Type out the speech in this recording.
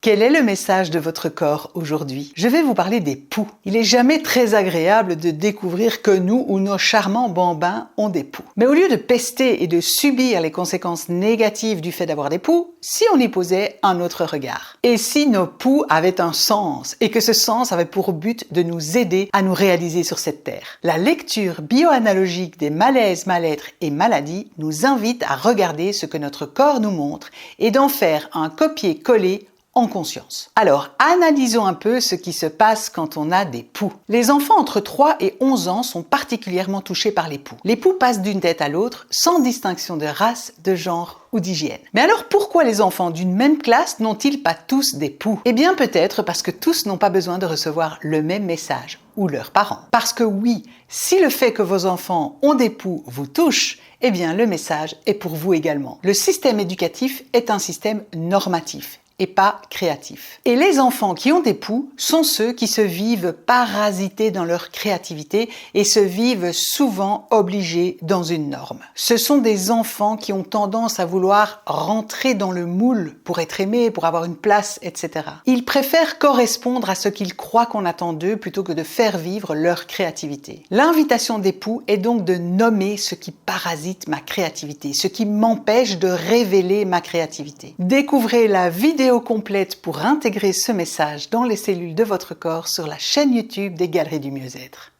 Quel est le message de votre corps aujourd'hui? Je vais vous parler des poux. Il est jamais très agréable de découvrir que nous ou nos charmants bambins ont des poux. Mais au lieu de pester et de subir les conséquences négatives du fait d'avoir des poux, si on y posait un autre regard? Et si nos poux avaient un sens et que ce sens avait pour but de nous aider à nous réaliser sur cette terre? La lecture bioanalogique des malaises, mal-être et maladies nous invite à regarder ce que notre corps nous montre et d'en faire un copier-coller en conscience. Alors, analysons un peu ce qui se passe quand on a des poux. Les enfants entre 3 et 11 ans sont particulièrement touchés par les poux. Les poux passent d'une tête à l'autre sans distinction de race, de genre ou d'hygiène. Mais alors pourquoi les enfants d'une même classe n'ont-ils pas tous des poux? Eh bien peut-être parce que tous n'ont pas besoin de recevoir le même message, ou leurs parents. Parce que oui, si le fait que vos enfants ont des poux vous touche, eh bien le message est pour vous également. Le système éducatif est un système normatif et pas créatif. Et les enfants qui ont des poux sont ceux qui se vivent parasités dans leur créativité et se vivent souvent obligés dans une norme. Ce sont des enfants qui ont tendance à vouloir rentrer dans le moule pour être aimés, pour avoir une place, etc. Ils préfèrent correspondre à ce qu'ils croient qu'on attend d'eux plutôt que de faire vivre leur créativité. L'invitation des poux est donc de nommer ce qui parasite ma créativité, ce qui m'empêche de révéler ma créativité. Découvrez la vidéo complète pour intégrer ce message dans les cellules de votre corps sur la chaîne YouTube des Galeries du Mieux-être.